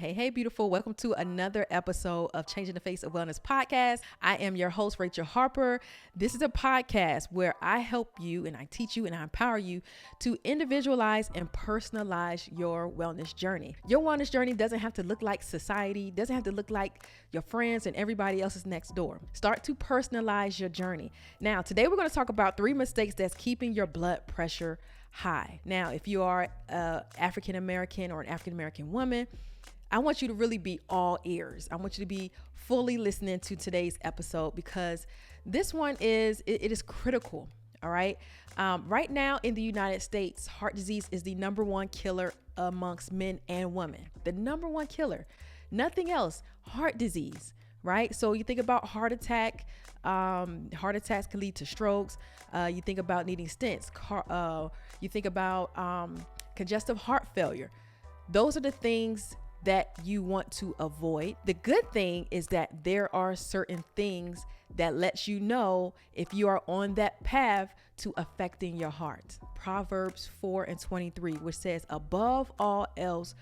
Hey, beautiful. Welcome to another episode of Changing the Face of Wellness podcast. I am your host, Rachel Harper. This is a podcast where I help you and I teach you and I empower you to individualize and personalize your wellness journey. Your wellness journey doesn't have to look like society, doesn't have to look like your friends and everybody else's next door. Start to personalize your journey. Now, today we're going to talk about 3 mistakes that's keeping your blood pressure high. Now, if you are African American or an African American woman, I want you to really be all ears. I want you to be fully listening to today's episode because this one is critical. All right. Right now in the United States, heart disease is the number one killer amongst men and women. The number one killer, nothing else, heart disease. Right. So you think about heart attack. Heart attacks can lead to strokes. You think about needing stents. You think about congestive heart failure. Those are the things that you want to avoid. The good thing is that there are certain things that lets you know if you are on that path to affecting your heart. Proverbs 4:23, which says, above all else,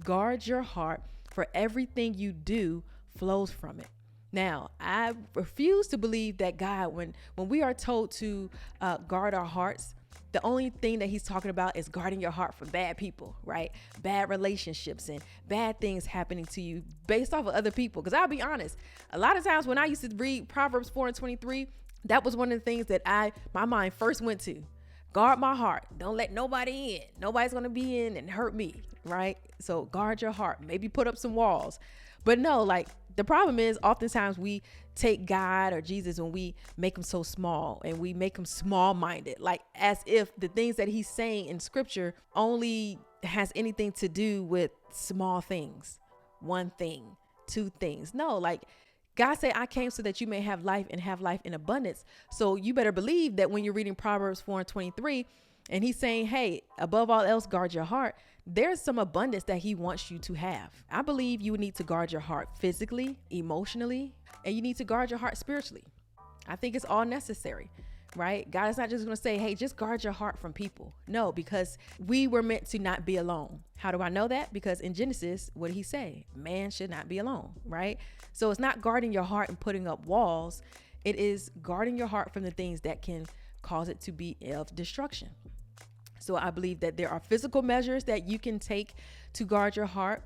guard your heart, for everything you do flows from it. Now, I refuse to believe that God, when we are told to guard our hearts, the only thing that he's talking about is guarding your heart from bad people, right? Bad relationships and bad things happening to you based off of other people. Because I'll be honest, a lot of times when I used to read Proverbs 4:23, that was one of the things that my mind first went to. Guard my heart. Don't let nobody in. Nobody's going to be in and hurt me, right? So guard your heart. Maybe put up some walls. But no, like the problem is oftentimes we take God or Jesus and we make him so small and we make him small minded, like as if the things that he's saying in scripture only has anything to do with small things, one thing, two things. No, like God said, I came so that you may have life and have life in abundance. So you better believe that when you're reading Proverbs 4:23 and he's saying, hey, above all else, guard your heart, there's some abundance that he wants you to have. I believe you need to guard your heart physically, emotionally, and you need to guard your heart spiritually. I think it's all necessary, right? God is not just going to say, hey, just guard your heart from people. No, because we were meant to not be alone. How do I know that? Because in Genesis, what did he say? Man should not be alone, right? So it's not guarding your heart and putting up walls. It is guarding your heart from the things that can cause it to be of destruction. So I believe that there are physical measures that you can take to guard your heart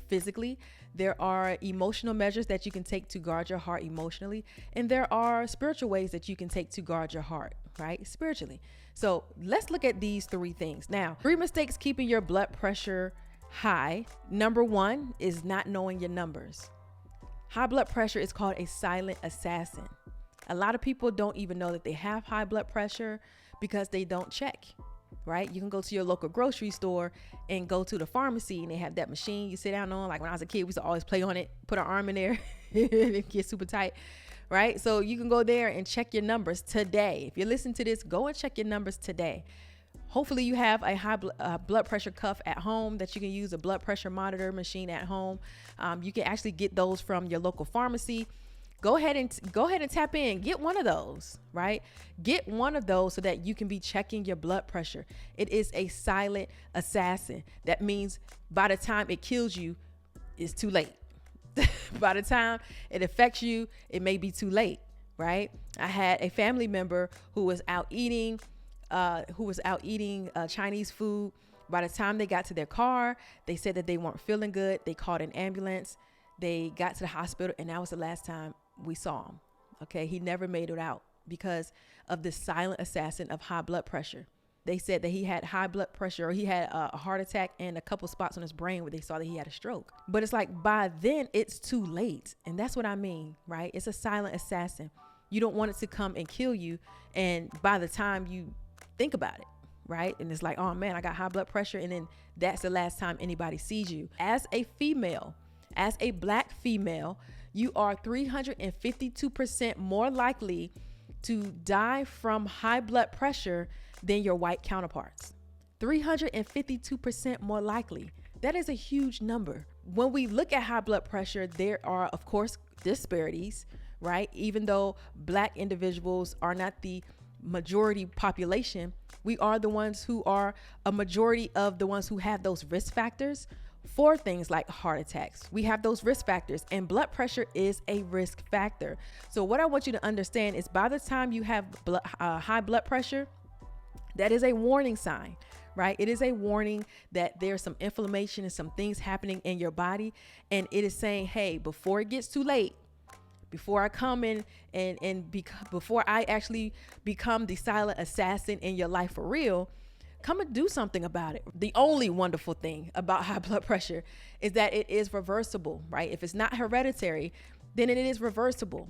physically. There are emotional measures that you can take to guard your heart emotionally. And there are spiritual ways that you can take to guard your heart, right? Spiritually. So let's look at these 3 things. Now, 3 mistakes keeping your blood pressure high. Number 1 is not knowing your numbers. High blood pressure is called a silent assassin. A lot of people don't even know that they have high blood pressure because they don't check. Right? You can go to your local grocery store and go to the pharmacy and they have that machine you sit down on. Like when I was a kid, we used to always play on it, put our arm in there and it gets super tight. Right? So you can go there and check your numbers today. If you listen to this, go and check your numbers today. Hopefully you have a high blood pressure cuff at home that you can use, a blood pressure monitor machine at home. You can actually get those from your local pharmacy. Go ahead and tap in. Get one of those, right? Get one of those so that you can be checking your blood pressure. It is a silent assassin. That means by the time it kills you, it's too late. By the time it affects you, it may be too late, right? I had a family member who was out eating Chinese food. By the time they got to their car, they said that they weren't feeling good. They called an ambulance. They got to the hospital, and that was the last time we saw him. Okay. He never made it out because of the silent assassin of high blood pressure. They said that he had high blood pressure or he had a heart attack and a couple spots on his brain where they saw that he had a stroke. But it's like by then it's too late. And that's what I mean, right? It's a silent assassin. You don't want it to come and kill you. And by the time you think about it, right? And it's like, oh man, I got high blood pressure. And then that's the last time anybody sees you. As a female, as a Black female, you are 352% more likely to die from high blood pressure than your white counterparts. 352% more likely. That is a huge number. When we look at high blood pressure, there are, of course, disparities, right? Even though Black individuals are not the majority population, we are the ones who are a majority of the ones who have those risk factors for things like heart attacks. We have those risk factors, and blood pressure is a risk factor. So what I want you to understand is by the time you have high blood pressure, that is a warning sign, right? It is a warning that there's some inflammation and some things happening in your body. And it is saying, hey, before it gets too late, before I come in before I actually become the silent assassin in your life for real, come and do something about it. The only wonderful thing about high blood pressure is that it is reversible, right? If it's not hereditary, then it is reversible.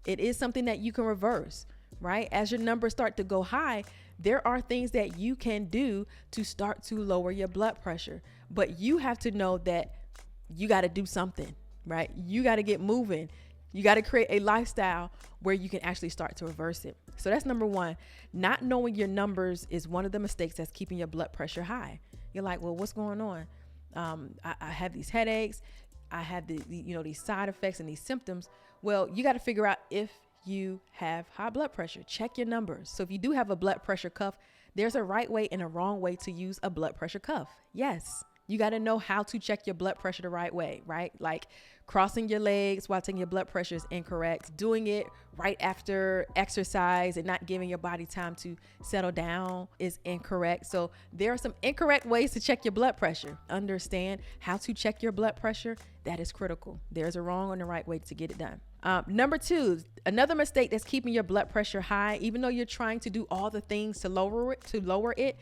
It is something that you can reverse, right? As your numbers start to go high, there are things that you can do to start to lower your blood pressure. But you have to know that you got to do something, right? You got to get moving. You got to create a lifestyle where you can actually start to reverse it. So that's number one. Not knowing your numbers is one of the mistakes that's keeping your blood pressure high. You're like, well, what's going on? I have these headaches. I have these side effects and these symptoms. Well, you got to figure out if you have high blood pressure. Check your numbers. So if you do have a blood pressure cuff, there's a right way and a wrong way to use a blood pressure cuff. Yes. You got to know how to check your blood pressure the right way, right? Like crossing your legs while taking your blood pressure is incorrect. Doing it right after exercise and not giving your body time to settle down is incorrect. So there are some incorrect ways to check your blood pressure. Understand how to check your blood pressure. That is critical. There's a wrong and a right way to get it done. Number two, another mistake that's keeping your blood pressure high, even though you're trying to do all the things to lower it,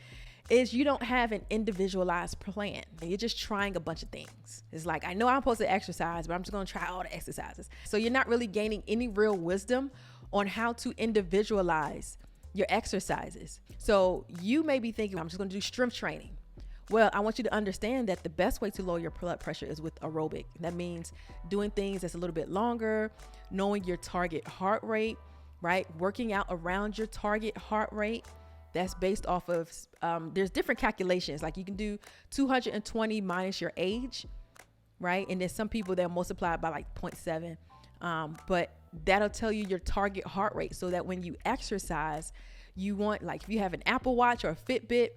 is you don't have an individualized plan. You're just trying a bunch of things. It's like, I know I'm supposed to exercise, but I'm just going to try all the exercises. So you're not really gaining any real wisdom on how to individualize your exercises. So you may be thinking, I'm just going to do strength training. Well, I want you to understand that the best way to lower your blood pressure is with aerobic. That means doing things that's a little bit longer, knowing your target heart rate, right? Working out around your target heart rate. That's based off of, there's different calculations. Like you can do 220 minus your age, right? And then some people they'll multiply it by like 0.7. But that'll tell you your target heart rate so that when you exercise, you want, like if you have an Apple Watch or a Fitbit,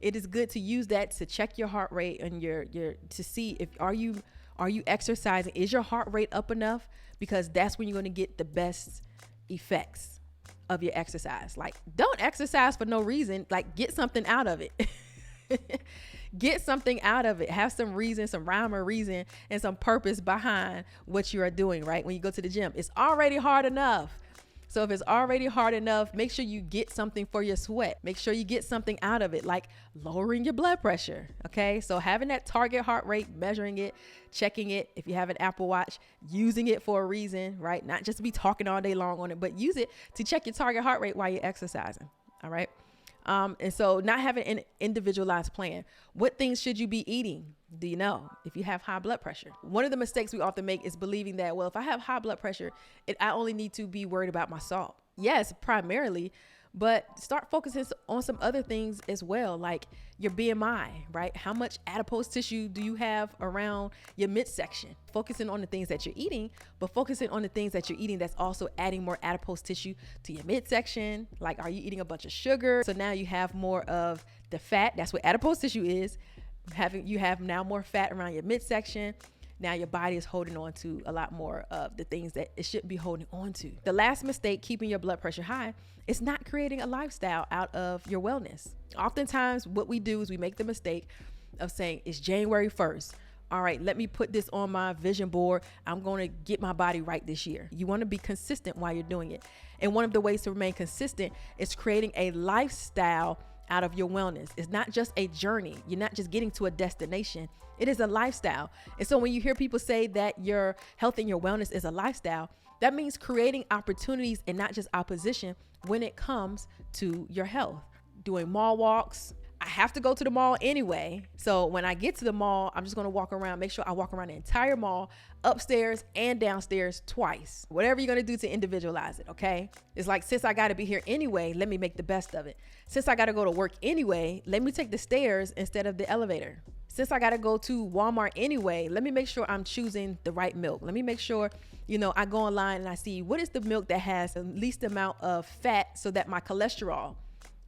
it is good to use that to check your heart rate and your to see if are you exercising? Is your heart rate up enough? Because that's when you're going to get the best effects of your exercise. Like, don't exercise for no reason. Like, get something out of it. Get something out of it. Have some reason, some rhyme or reason, and some purpose behind what you are doing, right? When you go to the gym, it's already hard enough. So if it's already hard enough, make sure you get something for your sweat. Make sure you get something out of it, like lowering your blood pressure. Okay. So having that target heart rate, measuring it, checking it. If you have an Apple Watch, using it for a reason, right? Not just be talking all day long on it, but use it to check your target heart rate while you're exercising. All right. And so not having an individualized plan. What things should you be eating? Do you know if you have high blood pressure? One of the mistakes we often make is believing that, well, if I have high blood pressure, I only need to be worried about my salt. Yes, primarily, but start focusing on some other things as well, like your BMI, right? How much adipose tissue do you have around your midsection? Focusing on the things that you're eating, but focusing on the things that you're eating that's also adding more adipose tissue to your midsection. Like, are you eating a bunch of sugar? So now you have more of the fat. That's what adipose tissue is. You have now more fat around your midsection. Now your body is holding on to a lot more of the things that it shouldn't be holding on to. The last mistake keeping your blood pressure high is not creating a lifestyle out of your wellness. Oftentimes what we do is we make the mistake of saying it's January 1st. All right, let me put this on my vision board. I'm going to get my body right this year. You want to be consistent while you're doing it. And one of the ways to remain consistent is creating a lifestyle out of your wellness. It's not just a journey. You're not just getting to a destination. It is a lifestyle. And so when you hear people say that your health and your wellness is a lifestyle, that means creating opportunities and not just opposition when it comes to your health. Doing mall walks. I have to go to the mall anyway. So when I get to the mall, I'm just going to walk around, make sure I walk around the entire mall, upstairs and downstairs twice. Whatever you're going to do to individualize it, okay? It's like, since I got to be here anyway, let me make the best of it. Since I got to go to work anyway, let me take the stairs instead of the elevator. Since I got to go to Walmart anyway, let me make sure I'm choosing the right milk. Let me make sure, I go online and I see what is the milk that has the least amount of fat so that my cholesterol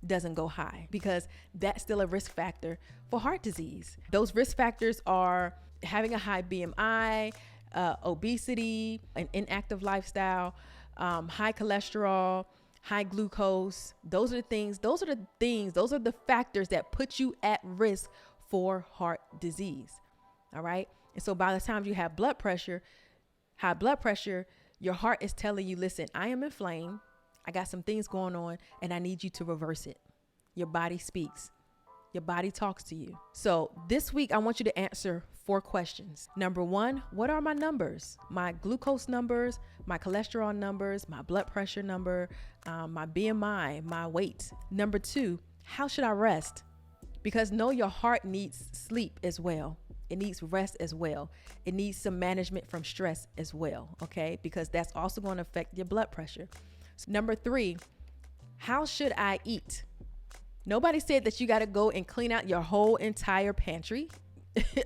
doesn't go high, because that's still a risk factor for heart disease. Those risk factors are having a high BMI, obesity, an inactive lifestyle, high cholesterol, high glucose. Those are the factors that put you at risk for heart disease. All right. And so by the time you have high blood pressure, your heart is telling you, listen, I am inflamed. I got some things going on and I need you to reverse it. Your body speaks. Your body talks to you. So this week, I want you to answer 4 questions. Number 1, what are my numbers? My glucose numbers, my cholesterol numbers, my blood pressure number, my BMI, my weight. Number 2, how should I rest? Because know your heart needs sleep as well. It needs rest as well. It needs some management from stress as well. Okay. Because that's also going to affect your blood pressure. So number 3, how should I eat? Nobody said that you got to go and clean out your whole entire pantry.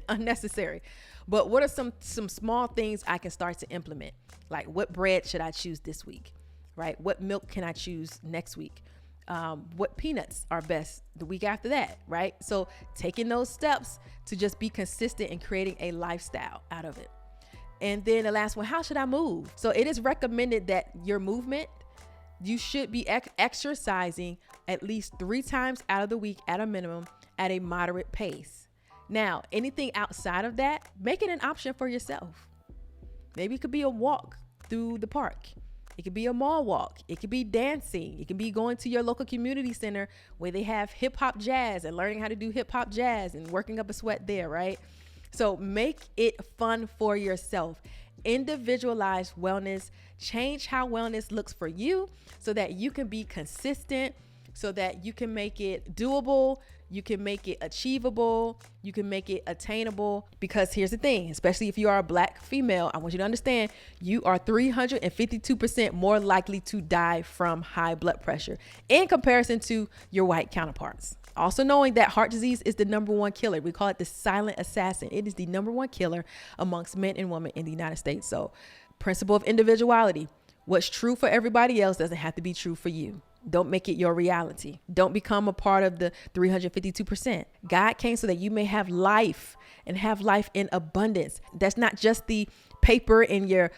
Unnecessary. But what are some small things I can start to implement? Like, what bread should I choose this week? Right? What milk can I choose next week? What peanuts are best the week after that? Right? So taking those steps to just be consistent and creating a lifestyle out of it. And then the last one, how should I move? So it is recommended that your movement, you should be exercising at least 3 times out of the week at a minimum at a moderate pace. Now, anything outside of that, make it an option for yourself. Maybe it could be a walk through the park. It could be a mall walk. It could be dancing. It could be going to your local community center where they have hip hop jazz and learning how to do hip hop jazz and working up a sweat there, right? So make it fun for yourself. Individualize wellness. Change how wellness looks for you so that you can be consistent, so that you can make it doable, you can make it achievable, you can make it attainable. Because here's the thing, especially if you are a Black female, I want you to understand you are 352% more likely to die from high blood pressure in comparison to your white counterparts. Also knowing that heart disease is the number 1 killer. We call it the silent assassin. It is the number 1 killer amongst men and women in the United States. So principle of individuality. What's true for everybody else doesn't have to be true for you. Don't make it your reality. Don't become a part of the 352%. God came so that you may have life and have life in abundance. That's not just the paper in your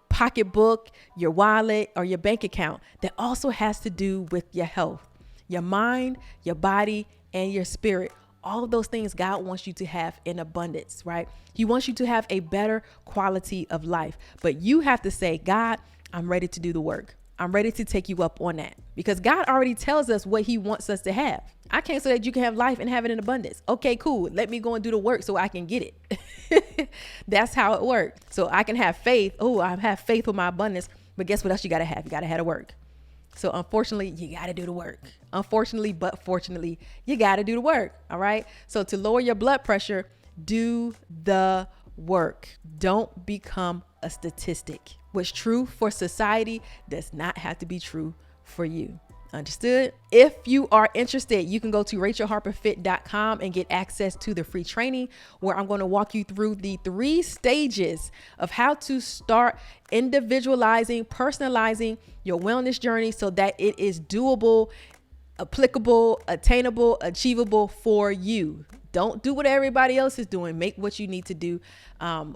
pocketbook, your wallet, or your bank account. That also has to do with your health, your mind, your body, and your spirit. All of those things God wants you to have in abundance, right? He wants you to have a better quality of life. But you have to say, God, I'm ready to do the work. I'm ready to take you up on that, because God already tells us what he wants us to have. I came so that you can have life and have it in abundance. Okay, cool. Let me go and do the work so I can get it. That's how it works. So I can have faith. Oh, I have faith with my abundance. But guess what else you got to have? You got to have the work. So unfortunately, you got to do the work. Unfortunately, but fortunately, you got to do the work. All right. So to lower your blood pressure, do the work. Don't become a statistic. What's true for society does not have to be true for you. Understood? If you are interested, you can go to rachelharperfit.com and get access to the free training where I'm going to walk you through the 3 stages of how to start individualizing, personalizing your wellness journey so that it is doable, applicable, attainable, achievable for you. Don't do what everybody else is doing. Make what you need to do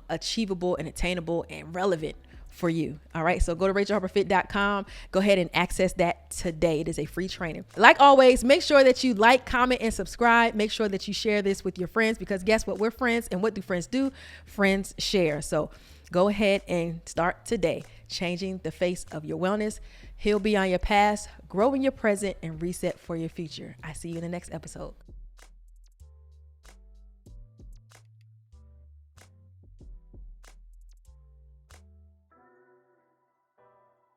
achievable and attainable and relevant for you. All right. So go to rachelharperfit.com. Go ahead and access that today. It is a free training. Like always, make sure that you like, comment, and subscribe. Make sure that you share this with your friends, because guess what? We're friends. And what do friends do? Friends share. So go ahead and start today, changing the face of your wellness. Heal beyond your past, grow in your present, and reset for your future. I see you in the next episode.